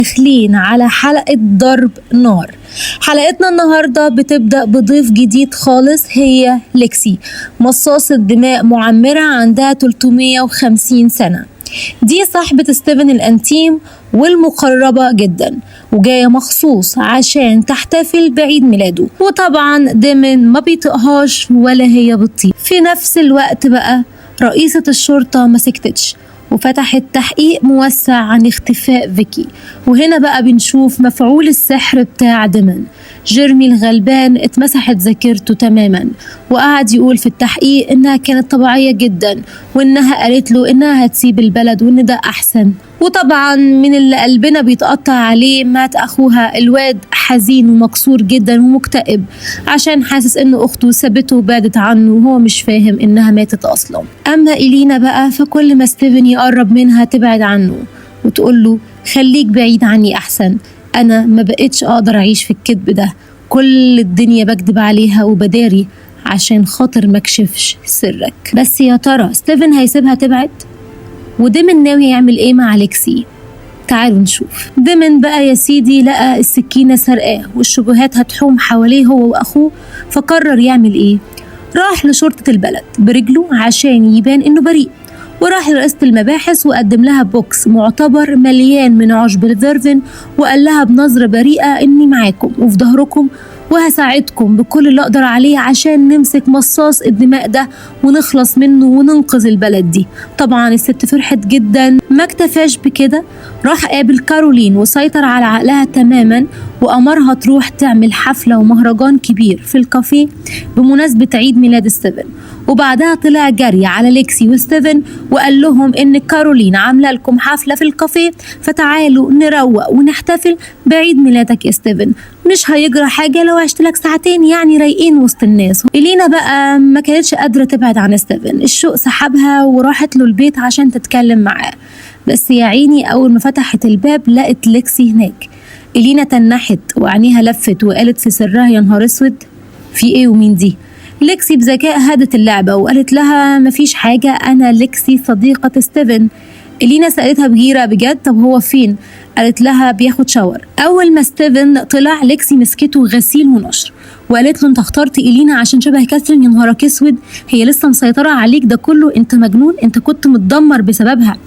داخلين على حلقة ضرب نار. حلقتنا النهاردة بتبدأ بضيف جديد خالص، هي ليكسي، مصاصة دماء معمرة عندها 350 سنة. دي صاحبة ستيفن الأنتيم والمقربة جدا، وجاية مخصوص عشان تحتفل بعيد ميلاده، وطبعا ديمن ما بيطقهاش ولا هي بتطيق. في نفس الوقت بقى رئيسة الشرطة ما سكتتش وفتحت تحقيق موسع عن اختفاء فيكي، وهنا بقى بنشوف مفعول السحر بتاع ديمن. جيرمي الغلبان اتمسحت ذاكرته تماما، وقعد يقول في التحقيق انها كانت طبيعية جدا، وانها قالت له انها هتسيب البلد وان ده احسن. وطبعا من اللي قلبنا بيتقطع عليه مات اخوها، الواد حزين ومكسور جدا ومكتئب عشان حاسس ان اخته سابته وبعدت عنه، وهو مش فاهم انها ماتت اصلا. اما إلينا بقى فكل ما ستيفن يقرب منها تبعد عنه وتقول له خليك بعيد عني احسن، انا ما بقتش اقدر اعيش في الكذب ده، كل الدنيا بكذب عليها وبداري عشان خاطر مكشفش سرك. بس يا ترى ستيفن هيسيبها تبعد؟ وديمن ناوي يعمل ايه مع ليكسي؟ تعالوا نشوف. ديمن بقى يا سيدي لقى السكينة سرقاه والشبهات هتحوم حواليه هو واخوه، فقرر يعمل ايه؟ راح لشرطة البلد برجله عشان يبان انه بريء، وراح لرئيسة المباحث وقدم لها بوكس معتبر مليان من عشب الفيرفين، وقال لها بنظرة بريئة اني معاكم وفي ظهركم وهساعدكم بكل اللي اقدر عليه عشان نمسك مصاص الدماء ده ونخلص منه وننقذ البلد دي. طبعا الست فرحت جدا. ما اكتفاش بكده، راح قابل كارولين وسيطر على عقلها تماما، وأمرها تروح تعمل حفلة ومهرجان كبير في الكافيه بمناسبة عيد ميلاد ستيفن. وبعدها طلع جري على ليكسي وستيفن وقال لهم ان كارولين عامله لكم حفله في الكافيه، فتعالوا نروق ونحتفل بعيد ميلادك يا ستيفن، مش هيجرى حاجه لو عشت لك ساعتين يعني رايقين وسط الناس. إلينا بقى ما كانتش قادره تبعد عن ستيفن، الشوق سحبها وراحت له البيت عشان تتكلم معاه، بس يا عيني اول ما فتحت الباب لقت ليكسي هناك. إلينا تنحت وعينيها لفت وقالت في سرها يا نهار اسود، في ايه ومين دي؟ ليكسي بذكاء هدت اللعبة وقالت لها مفيش حاجة، أنا ليكسي صديقة ستيفن. إلينا سألتها بغيرة بجد طب هو فين؟ قالت لها بياخد شاور. أول ما ستيفن طلع ليكسي مسكته غسيل ونشر وقالت له انت اخترت إلينا عشان شبه كاثرين؟ يا نهارك اسود، هي لسه مسيطرة عليك ده كله؟ انت مجنون، انت كنت متدمر بسببها.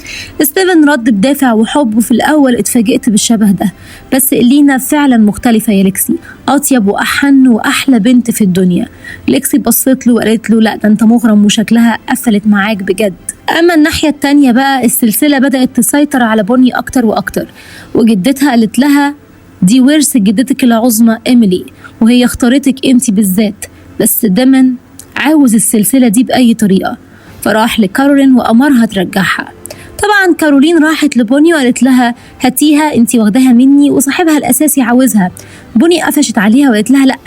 ستيفن رد بدافع وحب، وفي الأول اتفاجئت بالشبه ده، بس إلينا فعلا مختلفة يا ليكسي، أطيب وأحن وأحلى بنت في الدنيا. ليكسي بصت له وقالت له لا ده انت مغرم وشكلها قفلت معاك بجد. أما الناحية التانية بقى السلسلة بدأت تسيطر على بوني أكتر وأكتر، وجدتها قالت لها دي ورث جدتك العظمى إيميلي وهي اختارتك انتي بالذات، بس ديمن عاوز السلسلة دي بأي طريقة، فراح لكارولين وأمرها ترجعها. طبعا كارولين راحت لبوني وقالت لها هاتيها انتي واخداها مني وصاحبها الأساسي عاوزها. بوني قفشت عليها وقالت لها لأ،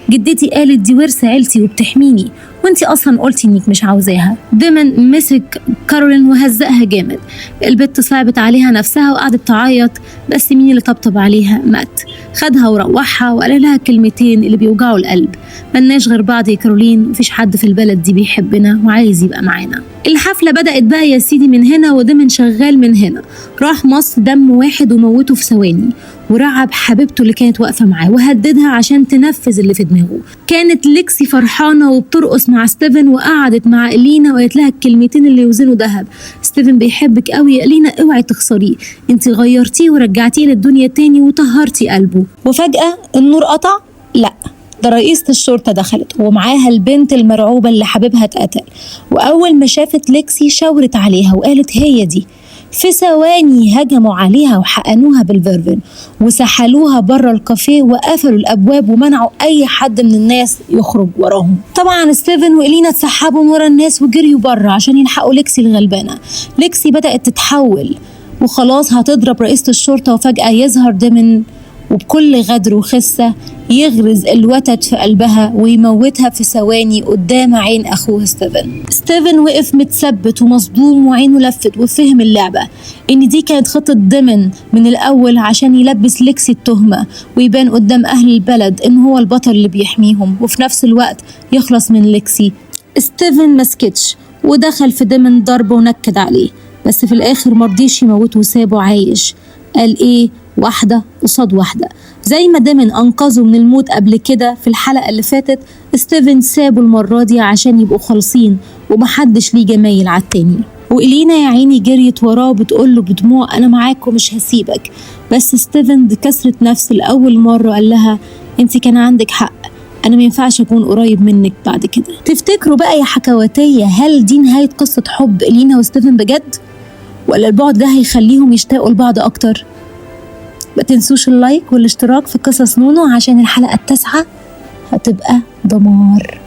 جدتي قالت دي ورث عيلتي وبتحميني، وانتي اصلا قلتي انك مش عاوزاها. ديمن مسك كارولين وهزقها جامد، البت صعبت عليها نفسها وقعدت تعيط، بس مين اللي طبطب عليها؟ مات. خدها وروحها وقال لها كلمتين اللي بيوجعوا القلب، ملناش غير بعض يا كارولين، مفيش حد في البلد دي بيحبنا وعايز يبقى معانا. الحفلة بدأت بقى يا سيدي من هنا، وديمن شغال من هنا، راح مص دم واحد وموته في ثواني، ورعب حبيبته اللي كانت واقفة معاه وهددها عشان تنفذ اللي في دماغه. كانت ليكسي فرحانة وبترقص مع ستيفن، وقعدت مع إلينا وقالت لها الكلمتين اللي يوزنوا ذهب، ستيفن بيحبك قوي يا إلينا، اوعي تخسريه، انت غيرتيه ورجعتيه للدنيا تاني وطهرتي قلبه. وفجأة النور قطع، لا ده رئيسة الشرطة دخلت ومعاها البنت المرعوبة اللي حبيبها اتقتل، وأول ما شافت ليكسي شاورت عليها وقالت هي دي. في ثواني هجموا عليها وحقنوها بالفيرفين وسحلوها بره الكافيه وقفلوا الابواب ومنعوا اي حد من الناس يخرج وراهم. طبعا ستيفن وإلينا اتسحبوا ورا الناس وجريوا بره عشان يلحقوا ليكسي الغلبانه. ليكسي بدأت تتحول وخلاص هتضرب رئيسة الشرطة، وفجأة يظهر ديمن وبكل غدر وخسة يغرز الوتد في قلبها ويموتها في ثواني قدام عين أخوه ستيفن. ستيفن وقف متثبت ومصدوم وعينه لفت وفهم اللعبة إن دي كانت خطة ديمن من الأول عشان يلبس ليكسي التهمة ويبان قدام أهل البلد إن هو البطل اللي بيحميهم، وفي نفس الوقت يخلص من ليكسي. ستيفن مسكتش ودخل في ديمن ضرب ونكد عليه، بس في الآخر مرضيش يموته وسابه عايش. قال إيه؟ واحدة قصاد واحدة. زي ما ديمن أنقذه من الموت قبل كده في الحلقة اللي فاتت، ستيفن سابه المرة دي عشان يبقوا خالصين ومحدش ليه جمايل على التاني. وإلينا يا عيني جريت وراه بتقوله بدموع أنا معاك ومش هسيبك، بس ستيفن بكسرة نفس لأول مرة قال لها انت كان عندك حق، أنا مينفعش أكون قريب منك بعد كده. تفتكروا بقى يا حكواتية، هل دي نهاية قصة حب إلينا وستيفن بجد؟ ولا البعد ده هيخليهم يشتاقوا لبعض أكتر؟ ما تنسوش اللايك والاشتراك في قصص نونو عشان الحلقة 9 هتبقى دمار.